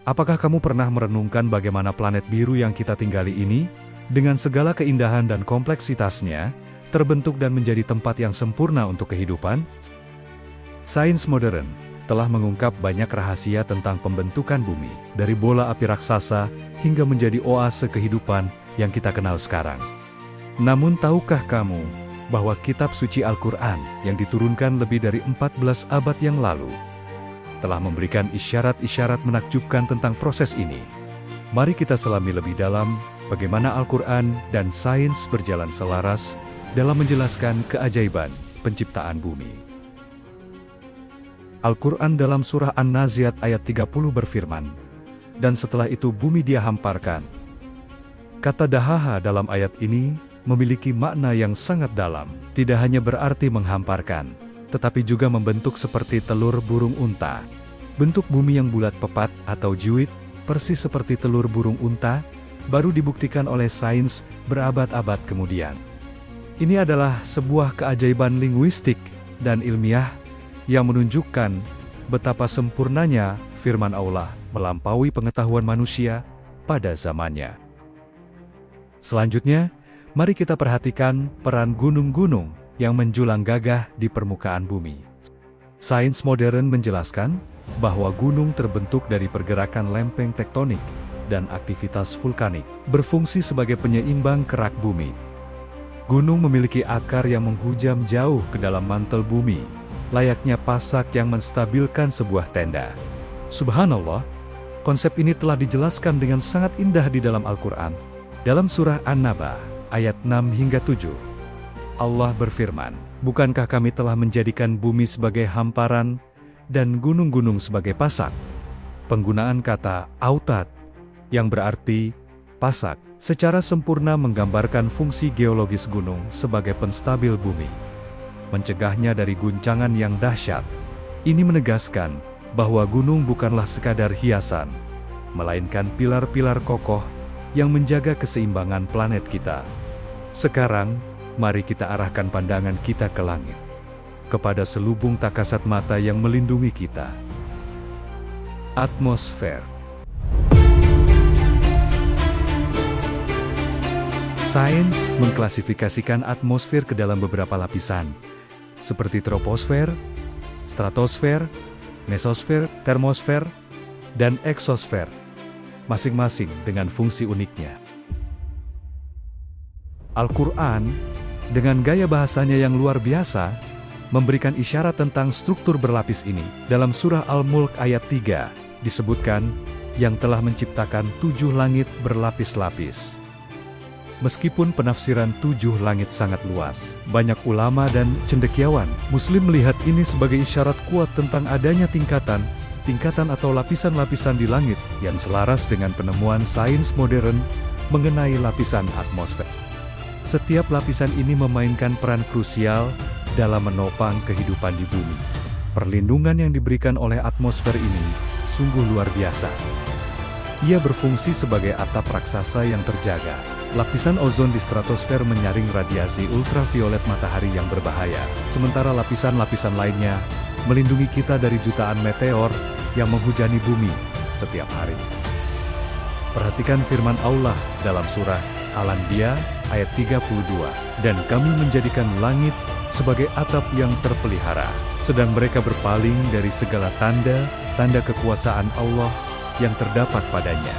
Apakah kamu pernah merenungkan bagaimana planet biru yang kita tinggali ini, dengan segala keindahan dan kompleksitasnya, terbentuk dan menjadi tempat yang sempurna untuk kehidupan? Sains modern telah mengungkap banyak rahasia tentang pembentukan bumi, dari bola api raksasa hingga menjadi oase kehidupan yang kita kenal sekarang. Namun tahukah kamu bahwa kitab suci Al-Quran yang diturunkan lebih dari 14 abad yang lalu telah memberikan isyarat-isyarat menakjubkan tentang proses ini? Mari kita selami lebih dalam bagaimana Al-Quran dan sains berjalan selaras dalam menjelaskan keajaiban penciptaan bumi. Al-Quran dalam surah An-Nazi'at ayat 30 berfirman, "Dan setelah itu bumi Dia hamparkan." Kata dahaha dalam ayat ini memiliki makna yang sangat dalam. Tidak hanya berarti menghamparkan, tetapi juga membentuk seperti telur burung unta. Bentuk bumi yang bulat pepat atau juit, persis seperti telur burung unta, baru dibuktikan oleh sains berabad-abad kemudian. Ini adalah sebuah keajaiban linguistik dan ilmiah yang menunjukkan betapa sempurnanya firman Allah melampaui pengetahuan manusia pada zamannya. Selanjutnya, mari kita perhatikan peran gunung-gunung yang menjulang gagah di permukaan bumi. Sains modern menjelaskan bahwa gunung terbentuk dari pergerakan lempeng tektonik dan aktivitas vulkanik, berfungsi sebagai penyeimbang kerak bumi. Gunung memiliki akar yang menghujam jauh ke dalam mantel bumi, layaknya pasak yang menstabilkan sebuah tenda. Subhanallah, konsep ini telah dijelaskan dengan sangat indah di dalam Al-Quran. Dalam surah An-Naba, ayat 6 hingga 7, Allah berfirman, "Bukankah kami telah menjadikan bumi sebagai hamparan dan gunung-gunung sebagai pasak?" Penggunaan kata autad, yang berarti pasak, secara sempurna menggambarkan fungsi geologis gunung sebagai penstabil bumi, mencegahnya dari guncangan yang dahsyat. Ini menegaskan bahwa gunung bukanlah sekadar hiasan, melainkan pilar-pilar kokoh yang menjaga keseimbangan planet kita. Sekarang, mari kita arahkan pandangan kita ke langit, kepada selubung tak kasat mata yang melindungi kita. Atmosfer. Sains mengklasifikasikan atmosfer ke dalam beberapa lapisan, seperti troposfer, stratosfer, mesosfer, termosfer, dan eksosfer, masing-masing dengan fungsi uniknya. Al-Quran, dengan gaya bahasanya yang luar biasa, memberikan isyarat tentang struktur berlapis ini. Dalam surah Al-Mulk ayat 3, disebutkan, yang telah menciptakan 7 langit berlapis-lapis. Meskipun penafsiran 7 langit sangat luas, banyak ulama dan cendekiawan Muslim melihat ini sebagai isyarat kuat tentang adanya tingkatan atau lapisan-lapisan di langit yang selaras dengan penemuan sains modern mengenai lapisan atmosfer. Setiap lapisan ini memainkan peran krusial dalam menopang kehidupan di bumi. Perlindungan yang diberikan oleh atmosfer ini sungguh luar biasa. Ia berfungsi sebagai atap raksasa yang terjaga. Lapisan ozon di stratosfer menyaring radiasi ultraviolet matahari yang berbahaya, sementara lapisan-lapisan lainnya melindungi kita dari jutaan meteor yang menghujani bumi setiap hari. Perhatikan firman Allah dalam surah Al-Anbiya ayat 32, "Dan kami menjadikan langit sebagai atap yang terpelihara, sedang mereka berpaling dari segala tanda kekuasaan Allah yang terdapat padanya."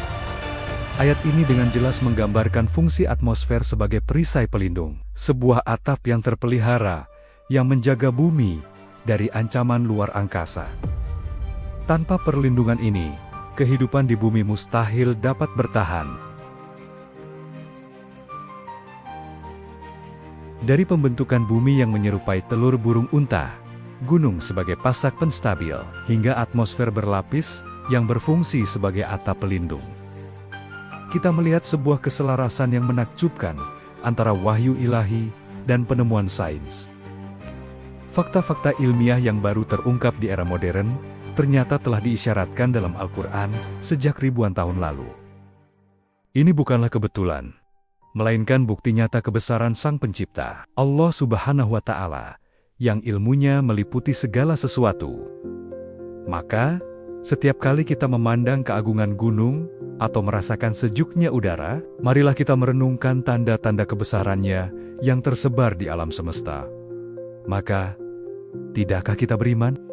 Ayat ini dengan jelas menggambarkan fungsi atmosfer sebagai perisai pelindung, sebuah atap yang terpelihara, yang menjaga bumi dari ancaman luar angkasa. Tanpa perlindungan ini, kehidupan di bumi mustahil dapat bertahan. Dari pembentukan bumi yang menyerupai telur burung unta, gunung sebagai pasak penstabil, hingga atmosfer berlapis yang berfungsi sebagai atap pelindung, kita melihat sebuah keselarasan yang menakjubkan antara wahyu ilahi dan penemuan sains. Fakta-fakta ilmiah yang baru terungkap di era modern ternyata telah diisyaratkan dalam Al-Quran sejak ribuan tahun lalu. Ini bukanlah kebetulan, melainkan bukti nyata kebesaran Sang Pencipta, Allah Subhanahu wa Ta'ala, yang ilmunya meliputi segala sesuatu. Maka, Setiap kali kita memandang keagungan gunung atau merasakan sejuknya udara, marilah kita merenungkan tanda-tanda kebesarannya yang tersebar di alam semesta. Maka, tidakkah kita beriman?